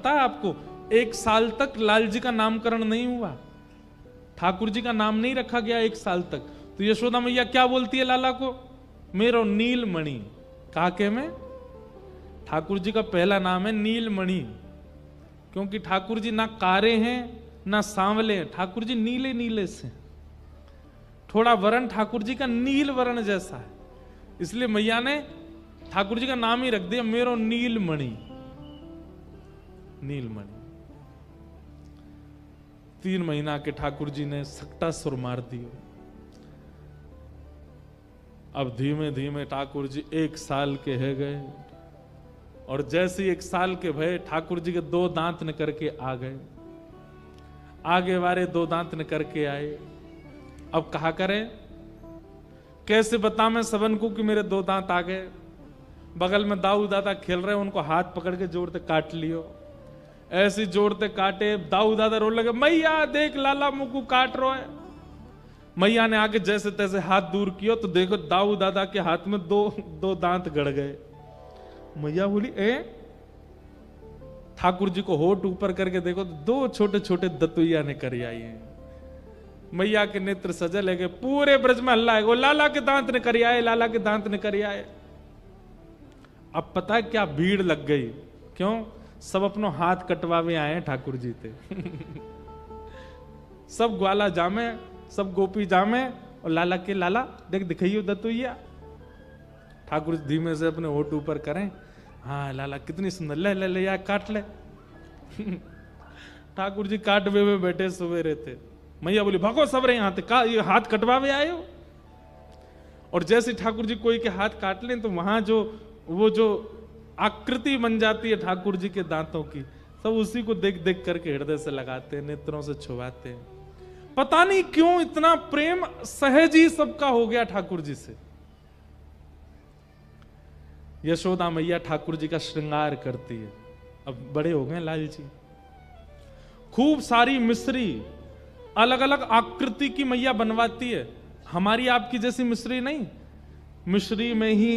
पता है आपको, 1 साल तक लाल जी का नामकरण नहीं हुआ, ठाकुर जी का नाम नहीं रखा गया 1 साल तक। तो यशोदा मैया क्या बोलती है लाला को, मेरो नीलमणि। काके में ठाकुर जी का पहला नाम है नीलमणि, क्योंकि ठाकुर जी ना कारे हैं ना सांवले हैं, ठाकुर जी नीले नीले से, थोड़ा वर्ण ठाकुर जी का नील वर्ण जैसा है, इसलिए मैया ने ठाकुर जी का नाम ही रख दिया मेरो नीलमणि। नीलमणि 3 महीना के ठाकुर जी ने सकटा सुर मार दियो। अब धीमे धीमे ठाकुर जी 1 साल के है गए, और जैसे 1 साल के भय ठाकुर जी के 2 दांत निकर के आ गए, आगे वाले 2 दांत निकर के आए। अब कहा करें, कैसे बता मैं सबन को कि मेरे 2 दांत आ गए। बगल में दाऊ दादा खेल रहे, उनको हाथ पकड़ के जोड़ते काट लियो, ऐसे जोड़ते काटे, दाऊ दादा रो लगे, मैया देख लाला मुकू काट रो है। मैया ने आगे जैसे तैसे हाथ दूर किया तो देखो दाऊ दादा के हाथ में 2 दांत गड़ गए। मैया बोली ठाकुर जी को होठ ऊपर करके देखो तो 2 छोटे छोटे दतुइया ने कर आई हैं। मैया के नेत्र सजल है, पूरे ब्रज में हल्ला है, लाला के दांत ने कर आए, लाला के दांत ने कर आए। अब पता है क्या भीड़ लग गई, क्यों? सब अपनो हाथ कटवावे आए हैं ठाकुर जी थे। सब ग्वाला जामे, सब गोपी जामे, और लाला के लाला देख दिखाइयो दतुइया। ठाकुर धीमे से अपने होठ ऊपर करें, हाँ लाला कितनी सुंदर, ले ले ले यार काट ले। ठाकुर जी काटवे हुए बैठे सवेरे थे। मैया बोली भागो सब रहे ये हाथ कटवावे आए हो। और जैसे ठाकुर जी कोई के हाथ काट लें तो वहां वो जो आकृति बन जाती है ठाकुर जी के दांतों की, सब उसी को देख देख करके हृदय से लगाते हैं, नेत्रों से छुआते हैं। पता नहीं क्यों इतना प्रेम सहज ही सबका हो गया ठाकुर जी से। यशोदा मैया ठाकुर जी का श्रृंगार करती है। अब बड़े हो गए लाल जी, खूब सारी मिश्री अलग अलग आकृति की मैया बनवाती है। हमारी आपकी जैसी मिश्री नहीं, मिश्री में ही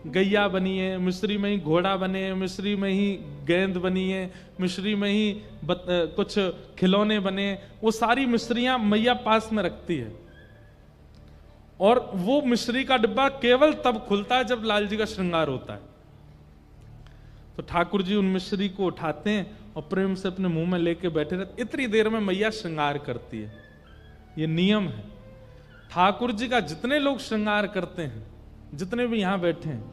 गैया बनी है, मिश्री में ही घोड़ा बने, मिश्री में ही गेंद बनी है, मिश्री में ही कुछ खिलौने बने, वो सारी मिश्रियां मैया पास में रखती है। और वो मिश्री का डिब्बा केवल तब खुलता है जब लाल जी का श्रृंगार होता है। तो ठाकुर जी उन मिश्री को उठाते हैं और प्रेम से अपने मुंह में लेके बैठे रहते। इतनी देर में मैया श्रृंगार करती है। ये नियम है, ठाकुर जी का जितने लोग श्रृंगार करते हैं, जितने भी यहां बैठे हैं,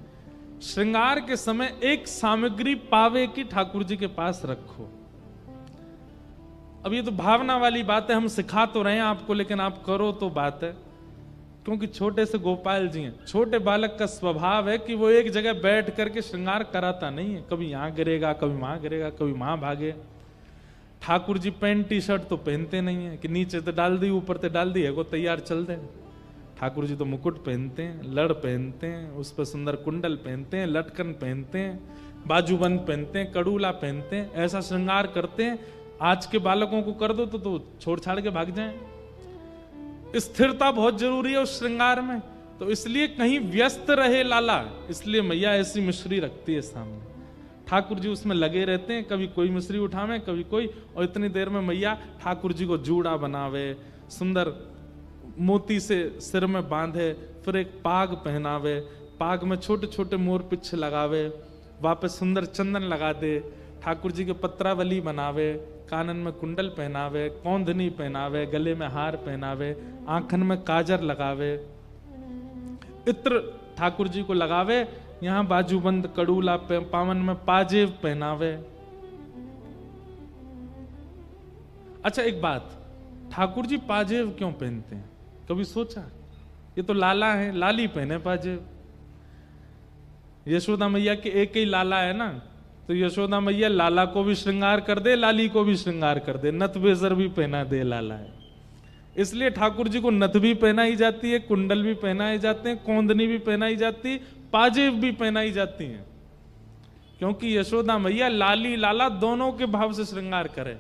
श्रृंगार के समय एक सामग्री पावे की ठाकुर जी के पास रखो। अब ये तो भावना वाली बात है, हम सिखा तो रहे हैं आपको, लेकिन आप करो तो बात है। क्योंकि छोटे से गोपाल जी हैं, छोटे बालक का स्वभाव है कि वो एक जगह बैठ करके श्रृंगार कराता नहीं है, कभी यहां गिरेगा, कभी वहां गिरेगा, कभी वहां भागे। Thakur ji pant T shirt तो पहनते नहीं है कि नीचे तो डाल दी ऊपर तो डाल दी है, वो तैयार चल दे। ठाकुर जी तो मुकुट पहनते हैं, लड़ पहनते हैं, उस पर सुंदर कुंडल पहनते हैं, लटकन पहनते हैं, बाजूबंद पहनते हैं, कड़ूला पहनते हैं, ऐसा श्रृंगार करते हैं। आज के बालकों को कर दो तो छोड़ छाड़ के भाग जाएं। स्थिरता बहुत जरूरी है उस श्रृंगार में, तो इसलिए कहीं व्यस्त रहे लाला, इसलिए मैया ऐसी मिश्री रखती है सामने। ठाकुर जी उसमें लगे रहते हैं, कभी कोई मिश्री उठावे कभी कोई, और इतनी देर में मैया ठाकुर जी को जूड़ा बनावे, सुंदर मोती से सिर में बांधे, फिर एक पाग पहनावे, पाग में छोटे छोटे मोर पिच्छ लगावे, वापस सुंदर चंदन लगा दे, ठाकुर जी के पत्रावली बनावे, कानन में कुंडल पहनावे, कौंधनी पहनावे, गले में हार पहनावे, आंखन में काजर लगावे, इत्र ठाकुर जी को लगावे, यहां बाजूबंद कड़ूला पावन में पाजेब पहनावे। अच्छा एक बात, ठाकुर जी पाजेब क्यों पहनते हैं, कभी सोचा? ये तो लाला है, लाली पहने पाजेब। यशोदा मैया के एक ही लाला है ना, तो यशोदा मैया लाला को भी श्रृंगार कर दे, लाली को भी श्रृंगार कर दे, नथ बेजर भी पहना दे लाला है। इसलिए ठाकुर जी को नथ भी पहनाई जाती है, कुंडल भी पहनाए जाते हैं, कौंदनी भी पहनाई जाती, पाजेब भी पहनाई जाती हैं, क्योंकि यशोदा मैया लाली लाला दोनों के भाव से श्रृंगार करे।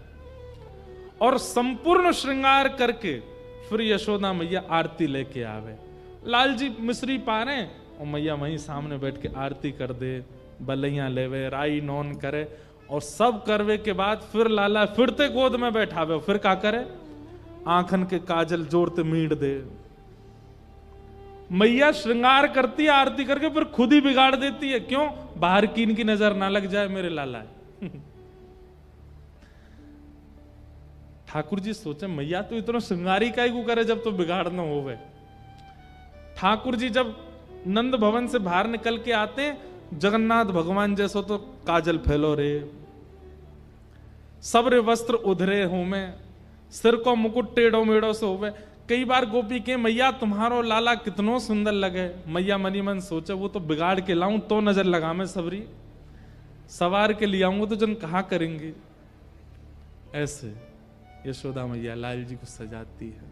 और संपूर्ण श्रृंगार करके फिर यशोदा मैया आरती लेके आवे। लाल जी मिश्री पा रहे और मैया वहीं सामने बैठ के आरती कर दे, बलैया लेवे, राई नौन करे, और सब करवे के बाद फिर लाला फिरते गोद में बैठावे, फिर क्या करे, आंखन के काजल जोड़ते मीट दे। मैया श्रृंगार करती है आरती करके, फिर खुद ही बिगाड़ देती है। क्यों? बाहर की इनकी नजर ना लग जाए, मेरे लाला है। ठाकुर जी सोचे मैया तो इतना श्रृंगारी काहे को करे जब तो बिगाड़ना होवे। ठाकुर जी जब नंद भवन से बाहर निकल के आते हैं, जगन्नाथ भगवान जैसो तो काजल फैलो रे, सब रे वस्त्र उधरे हो में, सिर को मुकुट टेढ़ो मेढ़ो से होवे। कई बार गोपी के मैया तुम्हारो लाला कितनो सुंदर लगे। मैया मनी मन सोचे वो तो बिगाड़ के लाऊं तो नजर लगा मैं सबरी, सवार के ले आऊंगा तो जन कहा करेंगे। ऐसे यशोदा मैया लाल जी को सजाती है।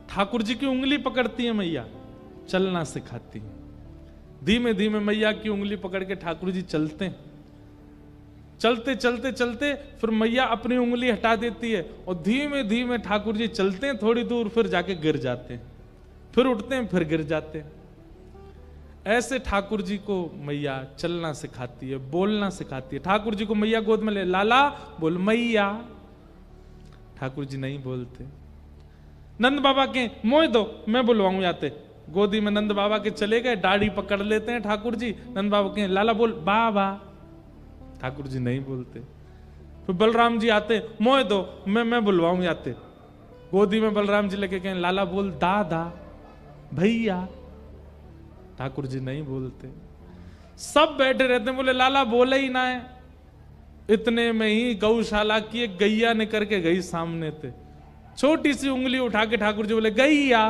ठाकुर जी की उंगली पकड़ती है मैया, चलना सिखाती है। धीमे धीमे मैया की उंगली पकड़ के ठाकुर जी चलते हैं। चलते चलते चलते फिर मैया अपनी उंगली हटा देती है और धीमे धीमे ठाकुर जी चलते हैं थोड़ी दूर, फिर जाके गिर जाते हैं, फिर उठते हैं, फिर गिर जाते हैं। ऐसे ठाकुर जी को मैया चलना सिखाती है, बोलना सिखाती है। ठाकुर जी को मैया गोद में ले, लाला बोल मैया। ठाकुर जी नहीं बोलते। नंद बाबा के मोह दो, मैं बुलवाऊं जाते। गोदी में नंद बाबा के चले गए, दाढ़ी पकड़ लेते हैं ठाकुर जी। नंद बाबा के लाला बोल बाबा। ठाकुर जी नहीं बोलते। फिर बलराम जी आते, मोह दो, मैं बुलवाऊं जाते। गोदी में बलराम जी लेके कहें लाला बोल दादा भैया। ठाकुर जी नहीं बोलते। सब बैठे रहते हैं, बोले लाला बोले ही ना है। इतने में ही गौशाला की एक गैया निकल के गई सामने थे, छोटी सी उंगली उठा के ठाकुर जी बोले गैया।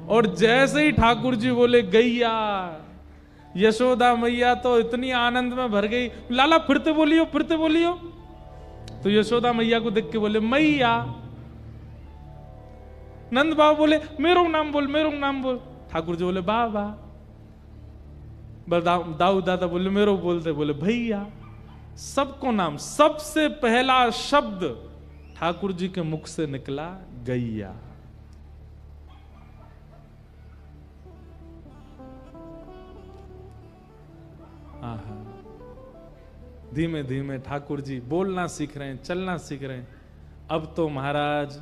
और जैसे ही ठाकुर जी बोले गैया, यशोदा मैया तो इतनी आनंद में भर गई, लाला फिरते बोलियो फिरते बोलियो। तो यशोदा मैया को देख के बोले मैया। नंद बाबा बोले मेरो नाम बोल, मेरो नाम बोल। ठाकुर जी बोले बाबा। दाऊ दादा बोले मेरो बोलते, बोले भैया। सबको नाम, सबसे पहला शब्द ठाकुर जी के मुख से निकला गैया। आहा, धीमे धीमे ठाकुर जी बोलना सीख रहे हैं, चलना सीख रहे हैं। अब तो महाराज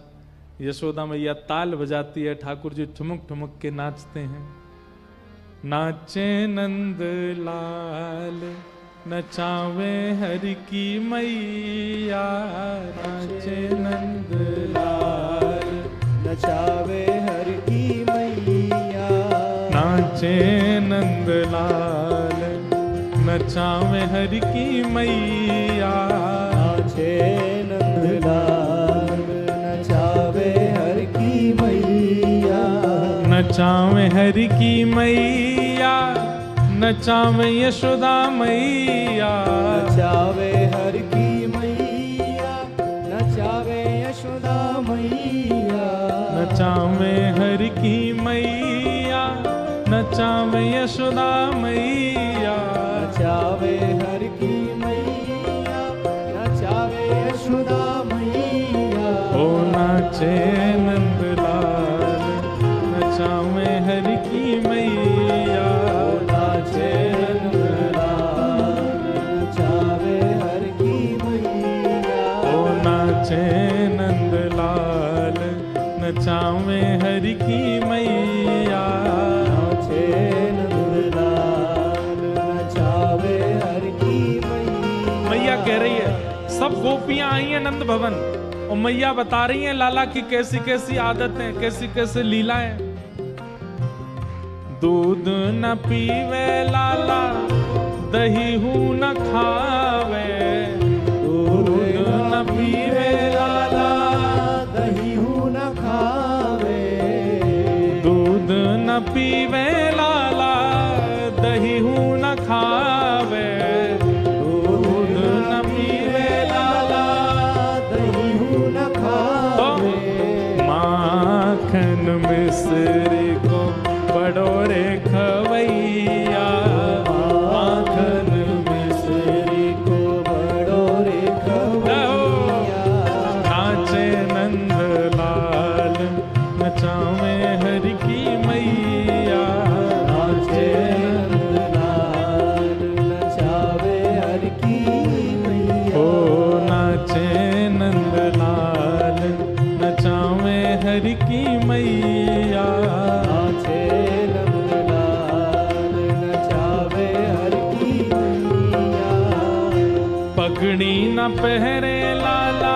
यशोदा मैया ताल बजाती है, ठाकुर जी ठुमक ठुमक के नाचते हैं। नाचे नंद लाल नचावे हरि की मैया, नाचे नंद लाल नचावे हरि की मैया, नाचे नंद लाल नचावे हरि की मैया, नाचे नंद लाल नचावे हरि की मैया, नचावे हरि की मैया, नचावे यशोदा मैया, नचावे हरि की मैया, नचावे यशोदा मैया, नचावे हरि की मैया, नचावे यशोदा मैया, नचावे हरि की मैया, नचावे यशोदा मैया। ओ नाचे नंद लाल नचावे हरि की मैया, नाचे नंद लाल नचावे हरि की मैया, ओ नाचे नंद लाल नचावे हरि की मैया, नाचे नंद लाल नचावे हरि की मैया। मैया कह रही है, सब गोपियां आई हैं नंद भवन और मैया बता रही हैं लाला की कैसी कैसी आदतें, कैसी कैसी लीलाएं। दूध न पीवे लाला, दही हूं न खावे, दूध न पीवे लाला, दही हूं न खावे, दूध न पीवे लाला, दही हूं न खावे, दूध न पीवे लाला, दही हूं न खावे। माखन मिश्री को बड़ोरे खवैया, माखन मिश्री को बड़ोरे खवैया, नाचे नंद लाल नचावे हरि की मैया, पगड़ी न पहरे लाला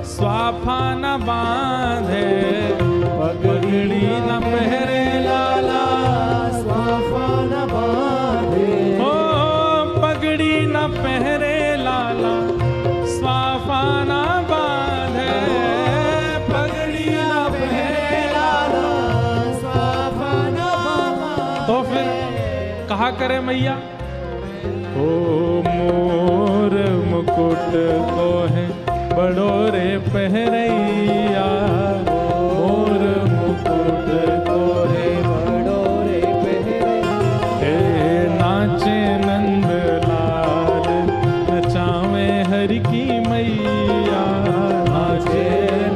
स्वाफा न बांधे, पगड़ी न पहरे लाला स्वाफा न बांधे, ओ पगड़ी न पहरे लाला स्वाफा न बांधे, पगड़ी न पहरे लाला स्वाफा न बांधे। तो फिर कहा करे मैया, ओ मोर मुकुट को है बड़ो रे पहरैया, मोर मुकुट को है बड़ो रे पहरैया, हे नाचे नंद लाल नचावे हरि की मैया, नाचे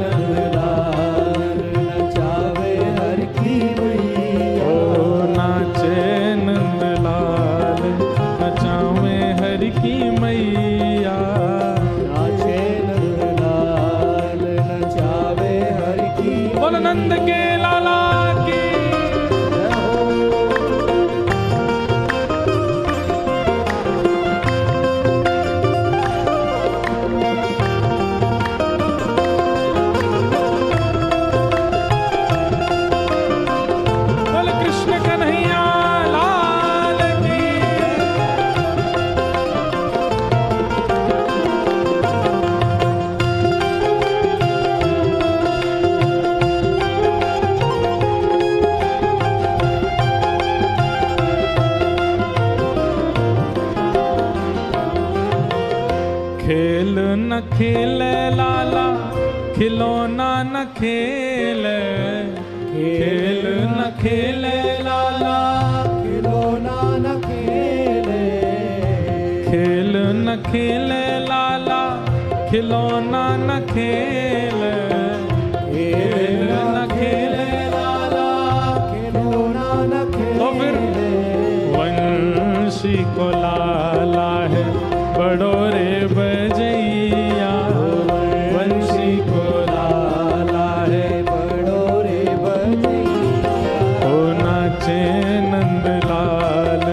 नंदलाल नचावे हर की मैया, ओ नाचे नंद लाल नचावे हरि की मैया, नाचे नंदलाल नचावे हर की बोल नंद के लाला की। बोल कृष्ण कन्हैया लाल की। खेल न खेले लाला खिलौना न खेले, खेल न खेले लाला खिलौना न खेले, खेल न खेले लाला खिलौना न खेले, खेल न खेले लाला खिलौना न खेले। तो फिर वंशी को लाला है बड़ो रे बजैया, वंशी को लाला है बड़ो रे बजैया, ओ नाचे नंद लाल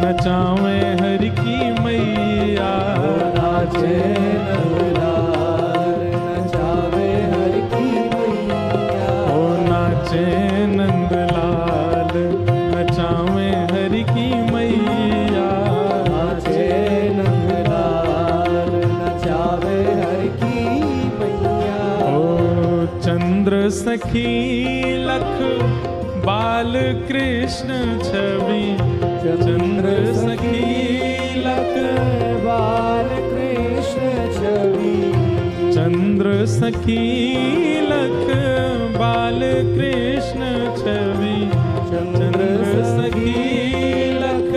नचावे हरि की मैया, नाचे नंदलाल नचावे हर की मैया, ओ नाचे नंद लाल नचावे हरि की मैया, नाचे नंदलाल नचावे हर की मैया, ओ चंद्र सखी लख बाल कृष्ण छवि, चंद्र सखी लख बाल कृष्ण छवि, चंद्र सखी लख बाल कृष्ण छवि, चंद्र सखी लख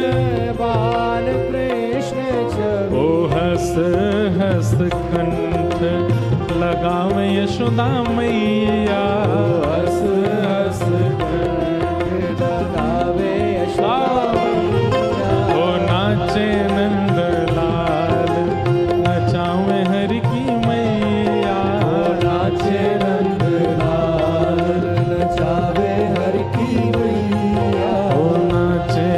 बाल कृष्ण छवि, ओ हस हस कंठ लगावे यशोदा मैया, हस हस कंठ लगावे यशोदा मैया, ओ नाचे नंद लाल नचावे हरि की मैया, नाचे नंदलाल नचावे हर की मैया, ओ नाचे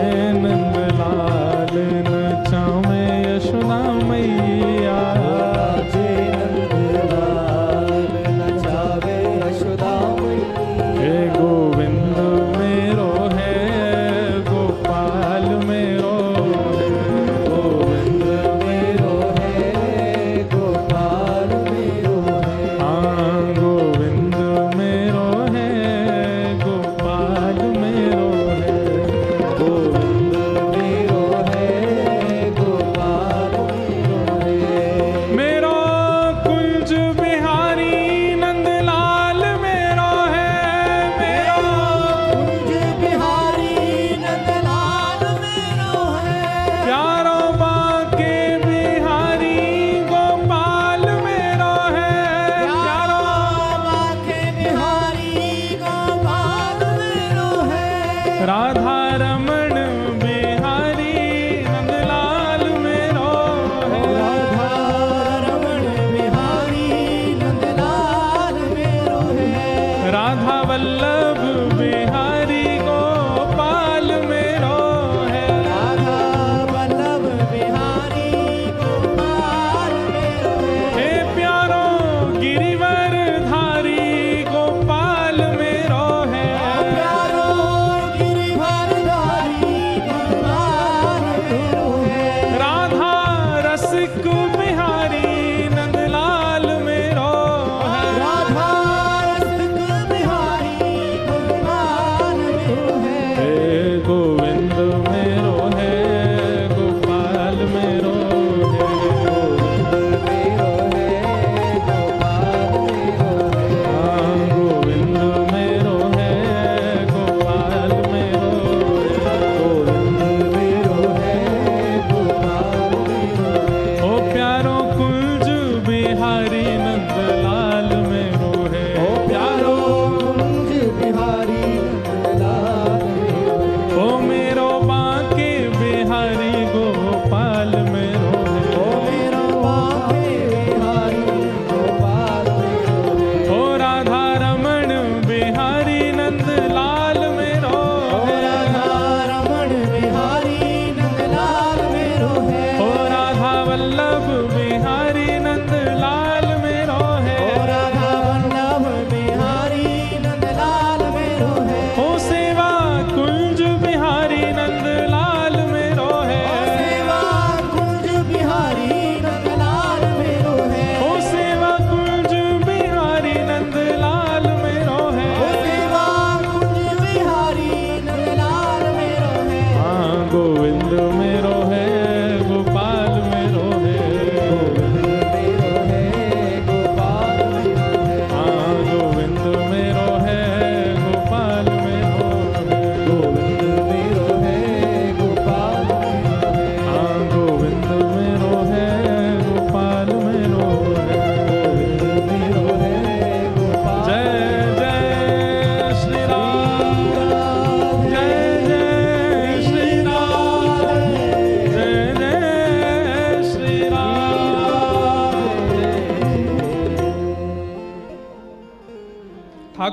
नंद लाल नचावे यशोदा मैया, नाचे नंदलाल नचावे यशोदा मैया, हे गोविंद मेरो है गोपाल मेरो है, गोविंद मेरो है गोपाल मेरो है, हाँ गोविंद मेरो है गोपाल मेरो है, गोविंद मेरो है गोपाल मेरो है, मेरो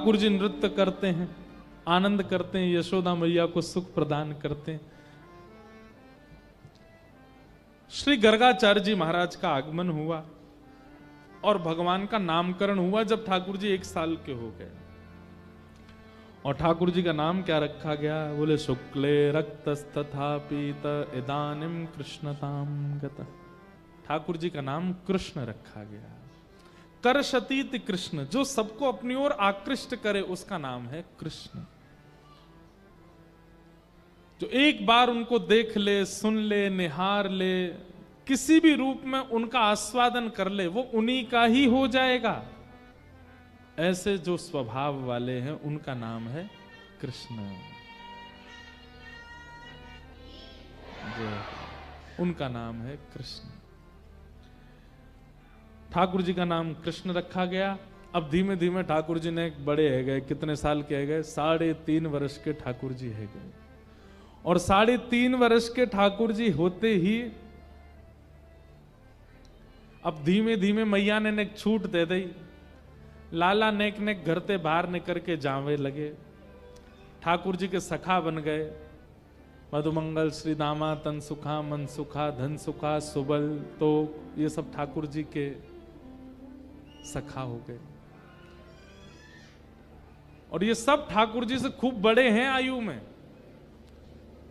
ठाकुर जी नृत्य करते हैं, आनंद करते हैं, यशोदा मैया को सुख प्रदान करते हैं। श्री गर्गाचार्य जी महाराज का आगमन हुआ और भगवान का नामकरण हुआ जब ठाकुर जी 1 साल के हो गए। और ठाकुर जी का नाम क्या रखा गया? बोले शुक्ले रक्तस्तथा पीत इदानिम कृष्णताम गतः। ठाकुर जी का नाम कृष्ण रखा गया। करशतीत कृष्ण, जो सबको अपनी ओर आकृष्ट करे, उसका नाम है कृष्ण। जो एक बार उनको देख ले, सुन ले, निहार ले, किसी भी रूप में उनका आस्वादन कर ले, वो उन्हीं का ही हो जाएगा। ऐसे जो स्वभाव वाले हैं उनका नाम है कृष्ण। उनका नाम है कृष्ण। ठाकुर जी का नाम कृष्ण रखा गया। अब धीमे धीमे ठाकुर जी ने बड़े है गए। कितने साल के है गए? 3.5 वर्ष के ठाकुर जी है गए। और 3.5 वर्ष के ठाकुर जी होते ही अब धीमे धीमे मैया ने एक छूट दे दी। लाला नेक नेक घर ते बाहर निकल के जावे लगे। ठाकुर जी के सखा बन गए। मधुमंगल, श्री दामा, तन सुखा, मन सुखा, धन सुखा, सुबल, तो ये सब ठाकुर जी के सखा हो गए। और ये सब ठाकुर जी से खूब बड़े हैं आयु में।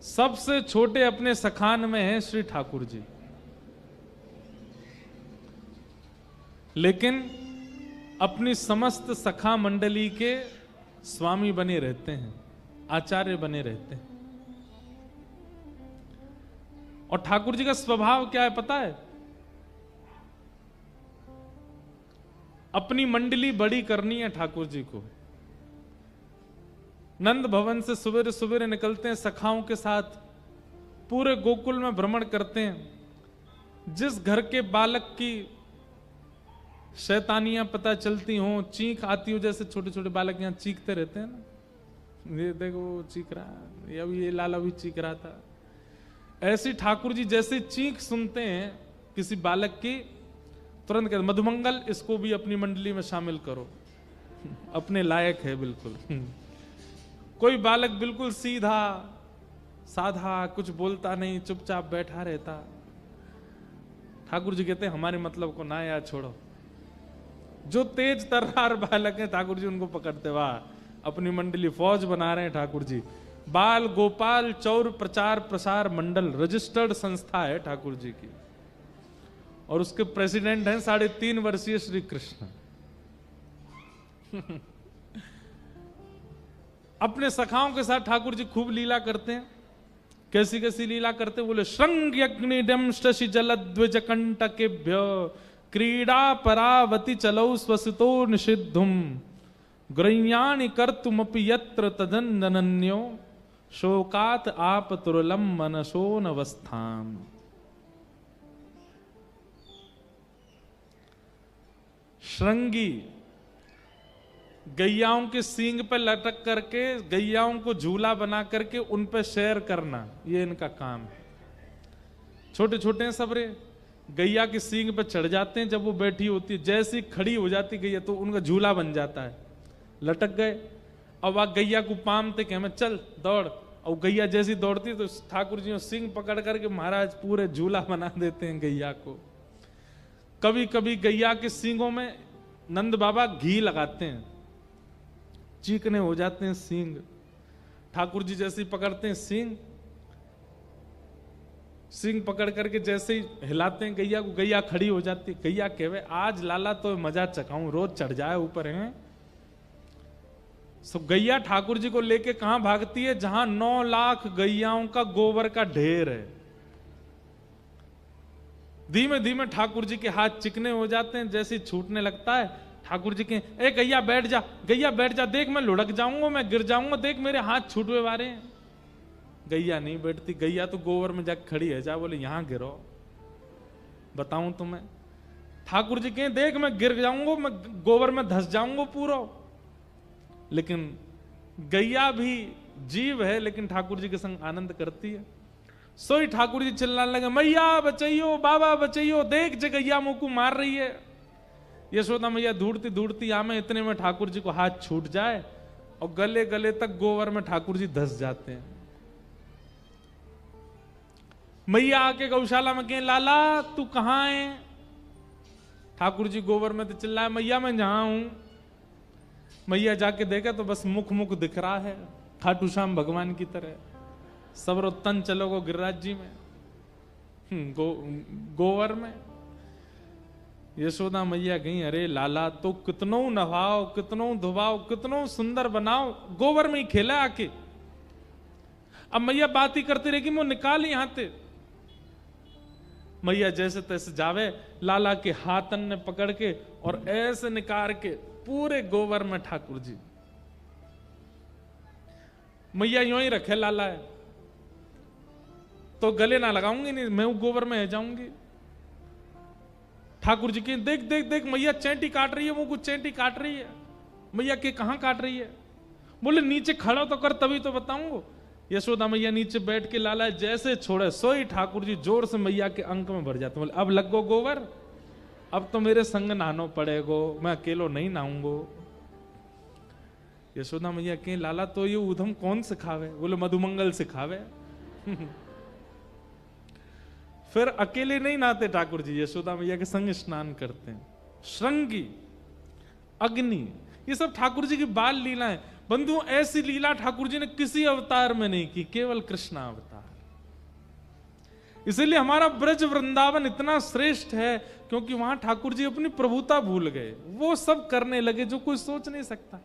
सबसे छोटे अपने सखान में हैं श्री ठाकुर जी। लेकिन अपनी समस्त सखा मंडली के स्वामी बने रहते हैं, आचार्य बने रहते हैं। और ठाकुर जी का स्वभाव क्या है पता है? अपनी मंडली बड़ी करनी है ठाकुर जी को। नंद भवन से सवेरे सवेरे निकलते हैं, सखाओं के साथ पूरे गोकुल में भ्रमण करते हैं। जिस घर के बालक की शैतानियां पता चलती हो, चीख आती हो, जैसे छोटे छोटे बालक यहां चीखते रहते हैं ना, ये देखो वो चीख रहा है, अभी ये लाला भी चीख रहा था। ऐसी ठाकुर जी जैसे चीख सुनते हैं किसी बालक की, तुरंत कहते मधुमंगल इसको भी अपनी मंडली में शामिल करो, अपने लायक है बिल्कुल। कोई बालक बिल्कुल सीधा साधा, कुछ बोलता नहीं, चुपचाप बैठा रहता, ठाकुर जी कहते हैं हमारे मतलब को ना यार छोड़ो। जो तेज तर्रार बालक हैं ठाकुर जी उनको पकड़ते, वाह अपनी मंडली फौज बना रहे हैं ठाकुर जी। बाल गोपाल चौर प्रचार प्रसार मंडल रजिस्टर्ड संस्था है ठाकुर जी की, और उसके प्रेसिडेंट हैं 3.5 वर्षीय श्री कृष्ण। अपने सखाओं के साथ ठाकुर जी खूब लीला करते हैं। कैसी कैसी लीला करते हैं? बोले श्रृंग यज्ञ शशि जलद्विज कंटकेभ्य क्रीडा परावति चलौ स्वसितो निषिद्धुम ग्रह्याणि कर्तुमपि यत्र तदनन्यो शोकात आप तुरलम मनसो नवस्थाम। श्रृंगी गैयाओं के सींग पे लटक करके गैयाओं को झूला बना करके उन पे सैर करना, ये इनका काम है। छोटे छोटे हैं सब रे, गैया के सींग पे चढ़ जाते हैं। जब वो बैठी होती है, जैसी खड़ी हो जाती गैया तो उनका झूला बन जाता है, लटक गए। अब वह गैया को पामते कि हमें चल दौड़, और गैया जैसी दौड़ती तो ठाकुर जी सींग पकड़ करके महाराज पूरे झूला बना देते हैं गैया को। कभी कभी गैया के सींगों में नंद बाबा घी लगाते हैं, चीकने हो जाते हैं सींग। ठाकुर जी जैसे ही पकड़ते हैं सींग पकड़ करके जैसे ही हिलाते हैं गैया को, गैया खड़ी हो जाती है। गैया कहवे आज लाला तो मजा चखाऊं, रोज चढ़ जाए ऊपर है। सो गैया ठाकुर जी को लेके कहां भागती है? जहां 9 लाख गैयाओं का गोबर का ढेर है। धीमे धीमे ठाकुर जी के हाथ चिकने हो जाते हैं। जैसे छूटने लगता है ठाकुर जी के, ए गैया बैठ जा, गैया बैठ जा, देख मैं लुढ़क जाऊंगा, मैं गिर जाऊंगा, देख मेरे हाथ छूटवे वाले हैं। गैया नहीं बैठती, गैया तो गोबर में जाकर खड़ी है। जा बोले यहां गिरो, बताऊं तुम्हें। ठाकुर जी कहें देख मैं गिर जाऊंगा, मैं गोबर में धस जाऊंगा पूरा। लेकिन गैया भी जीव है, लेकिन ठाकुर जी के संग आनंद करती है। सोई ठाकुर जी चिल्लाने लगे मैया बचाइयो, बाबा बचाइयो, देख जे गैया मुंह को मार रही है। यशोदा मैया ढूंढती ढूंढती आमे, इतने में ठाकुर जी को हाथ छूट जाए और गले गले तक गोबर में ठाकुर जी धस जाते हैं। मैया आके गौशाला में कहें, लाला तू कहां है? ठाकुर जी गोबर में तो चिल्लाए, मैया मैं जहां हूं। मैया जाके देखा तो बस मुख मुख दिख रहा है खाटू श्याम भगवान की तरह। सबरो तन चलो गो गिरिराज जी में, गोवर में। यशोदा मैया गई, अरे लाला तो कितनो नहाओ, कितनो धुबाओ, कितनो सुंदर बनाओ, गोबर में ही खेला आके। अब मैया बात ही करती रहेगी, वो निकाल यहां ते। मैया जैसे तैसे जावे, लाला के हाथन ने पकड़ के और ऐसे निकाल के पूरे गोबर में ठाकुर जी। मैया यूं ही रखे लाला है तो गले ना लगाऊंगी, नहीं मैं गोबर में जाऊंगी। ठाकुर जी की देख देख देख मैया चैंटी काट रही है, वो कुछ चैंटी काट रही है। मैया के कहां काट रही है? बोले नीचे खड़ा तो कर तभी तो बताऊंगा। यशोदा मैया नीचे बैठ के लाला जैसे छोड़े सोई ठाकुर जी जोर से मैया के अंक में भर जाते। बोले अब लग गो गोबर, अब तो मेरे संग नहानो पड़ेगो, मैं अकेलो नहीं नहाऊंगो। यशोदा मैया के लाला तो ये उधम कौन सिखावे? बोले मधुमंगल सिखावे। फिर अकेले नहीं नहाते ठाकुर जी, यशोदा मैया के संग स्नान करते हैं। श्रृंगी, अग्नि, ये सब ठाकुर जी की बाल लीला है। बंधु ऐसी लीला ठाकुर जी ने किसी अवतार में नहीं की, केवल कृष्ण अवतार। इसलिए हमारा ब्रज वृंदावन इतना श्रेष्ठ है क्योंकि वहां ठाकुर जी अपनी प्रभुता भूल गए, वो सब करने लगे जो कोई सोच नहीं सकता।